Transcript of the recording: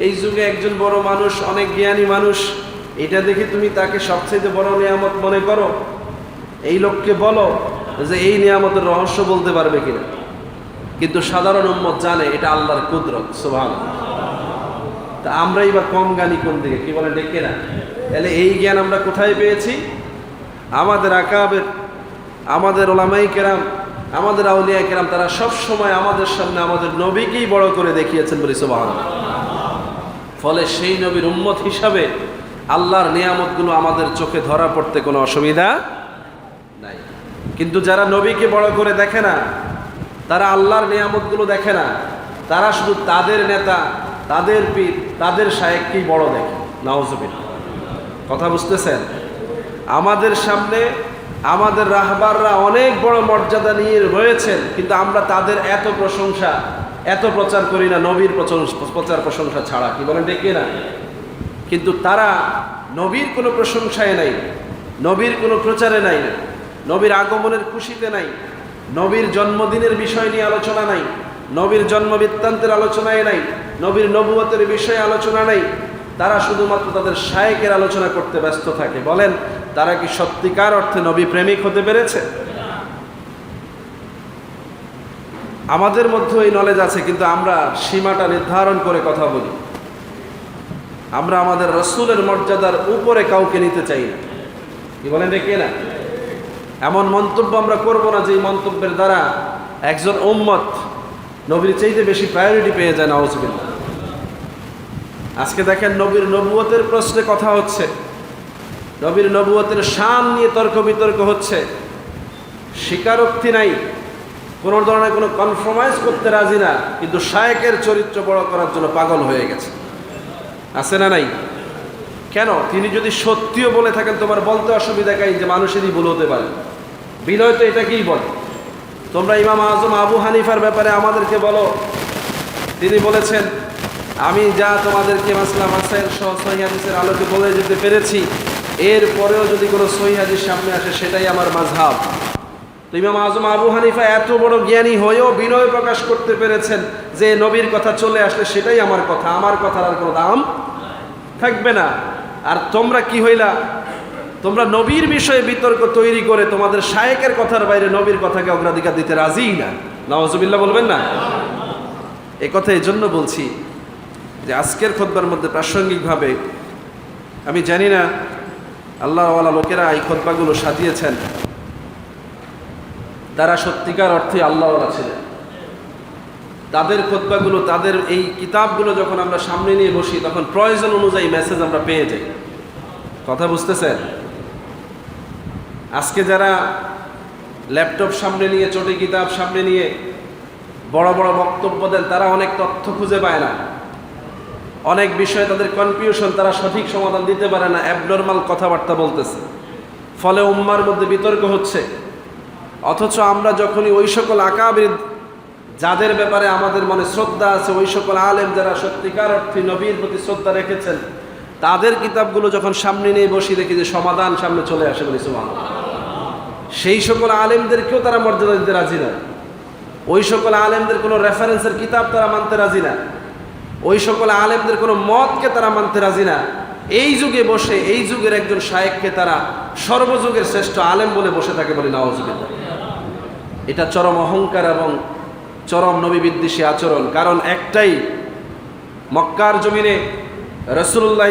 এই যুগে একজন বড় মানুষ, অনেক জ্ঞানী মানুষ, এটা দেখে তুমি তাকে সবচেয়ে বড় নিয়ামত মনে করো? এই লোককে বলো যে এই নিয়ামতের রহস্য বলতে পারবে কিনা। কিন্তু সাধারণ উম্মত জানে এটা আল্লাহর কুদরত, সুবহানাল্লাহ। তা আমরাই বা কম জ্ঞানী কোন দিকে, কি বলে ডেকে না? তাহলে এই জ্ঞান আমরা কোথায় পেয়েছি? আমাদের আকাবের, আমাদের ওলামাই কেরাম, আমাদের আউলিয়া কেরাম, তারা সব সময় আমাদের সামনে আমাদের নবীকেই বড় করে দেখিয়েছেন, বলি সুবহানাল্লাহ। ফলে সেই নবীর উম্মত হিসাবে আল্লাহর নিয়ামতগুলো আমাদের চোখে ধরা পড়তে কোনো অসুবিধা নাই। কিন্তু যারা নবীকে বড় করে দেখে না, তারা আল্লাহর নিয়ামতগুলো দেখে না, তারা শুধু তাদের নেতা, তাদের পীর, তাদের শায়েখকেই বড় দেখে। নাউজুবিল্লাহ। কথা বুঝতেছেন? আমাদের সামনে আমাদের রাহবাররা অনেক বড় মর্যাদা নিয়ে রয়েছেন, কিন্তু আমরা তাদের এত প্রশংসা, এত প্রচার করি না, নবীর প্রচার প্রশংসা ছাড়া, কি বলেন ডেকে না? কিন্তু তারা নবীর কোনো প্রশংসায় নাই, নবীর কোনো প্রচারে নাই, নবীর আগমনের খুশিতে নাই, নবীর জন্মদিনের বিষয় নিয়ে আলোচনা নাই, নবীর জন্ম বৃত্তান্তের আলোচনায় নাই, নবীর নবুয়তের বিষয়ে আলোচনা নাই। তারা শুধুমাত্র তাদের শায়েখের আলোচনা করতে ব্যস্ত থাকে। বলেন, তারা কি সত্যিকার অর্থে নবী প্রেমিক হতে পেরেছে? আমাদের মধ্যে এই নলেজ আছে, কিন্তু আমরা সীমাটা নির্ধারণ করে কথা বলি। আমরা আমাদের রাসূলের মর্যাদার উপরে কাউকে নিতে চাই না, কি বলেন দেখে না? এমন মন্তব্য আমরা করব না যে মন্তব্যের দ্বারা একজন উম্মত নবীর চাইতে বেশি প্রায়োরিটি পেয়ে যায়। নাউজুবিল্লাহ। আজকে দেখেন, নবীর নবুয়তের প্রশ্নে কথা হচ্ছে, নবীর নবুয়তের শান নিয়ে তর্ক বিতর্ক হচ্ছে, স্বীকারোক্তি নাই, কোনো ধরনের কোনো কনফার্মাইজ করতে রাজি না, কিন্তু শায়েখের চরিত্র বড় করার জন্য পাগল হয়ে গেছে। আছে না নাই? কেন? তিনি যদি সত্যিও বলে থাকেন, তোমার বলতে অসুবিধা কাই যে মানুষেরই ভুল হতে পারে। বিনয় তো এটাকেই বলে। তোমরা ইমাম আজম আবু হানিফার ব্যাপারে আমাদেরকে বলো, তিনি বলেছেন, আমি যা তোমাদেরকে মাসলা মাসাইল সহ সহিহ হাদিসের আলোকে বলে যেতে পেরেছি, এর পরেও যদি কোনো সহিহ হাদিস সামনে আসে সেটাই আমার মাযহাব। তো ইমাম আজম আবু হানিফা এত বড় জ্ঞানী হয়েও বিনয় প্রকাশ করতে পেরেছেন যে নবীর কথা চলে আসলে সেটাই আমার কথা, আমার কথার আর কোনো দাম থাকবে না। আর তোমরা কি হইলা? তোমরা নবীর বিষয়ে বিতর্ক তৈরি করে তোমাদের শায়েখের কথার বাইরে নবীর কথাকে অগ্রাধিকার দিতে রাজিই না। নাউজুবিল্লাহ বলবেন না? এ কথা এই জন্য বলছি যে আজকের খুতবার মধ্যে প্রাসঙ্গিকভাবে, আমি জানি না আল্লাহওয়ালা লোকেরা এই খুতবাগুলো সাজিয়েছেন, তারা সত্যিকার অর্থে আল্লাহওয়ালা ছিলেন। তাদের খুতবাগুলো, তাদের এই কিতাবগুলো যখন আমরা সামনে নিয়ে বসি, তখন প্রয়োজন অনুযায়ী মেসেজ আমরা পেয়ে যাই। কথা বুঝতেছেন? আজকে যারা ল্যাপটপ সামনে নিয়ে, চটি কিতাব সামনে নিয়ে বড় বড় বক্তব্য দেন, তারা অনেক তথ্য খুঁজে পায় না, অনেক বিষয়ে তাদের কনফিউশন, তারা সঠিক সমাধান দিতে পারে না, অ্যাবনর্মাল কথাবার্তা বলতেছে, ফলে উম্মার মধ্যে বিতর্ক হচ্ছে। অথচ আমরা যখনই ওই সকল আকাবির, যাদের ব্যাপারে আমাদের মনে শ্রদ্ধা আছে, ওই সকল আলেম যারা সত্যিকার অর্থে নবীর প্রতি শ্রদ্ধা রেখেছেন, তাদের কিতাবগুলো যখন সামনে নিয়ে বসি, দেখি যে সমাধান সামনে চলে আসে, বলি সুবহানাল্লাহ। সেই সকল আলেমদেরকেও তারা মর্যাদা দিতে রাজি না, ওই সকল আলেমদের কোনো রেফারেন্সের কিতাব তারা মানতে রাজি না, ওই সকল আলেমদের কোনো মতকে তারা মানতে রাজি না। এই যুগে বসে এই যুগের একজন শায়েখকে তারা সর্বযুগের শ্রেষ্ঠ আলেম বলে বসে থাকে, বলি নাউজুবিল্লাহ। এটা চরম অহংকার এবং চরম নবী বিদ্বেষী আচরণ। কারণ একটাই, মক্কার জমিনে রাসূলুল্লাহ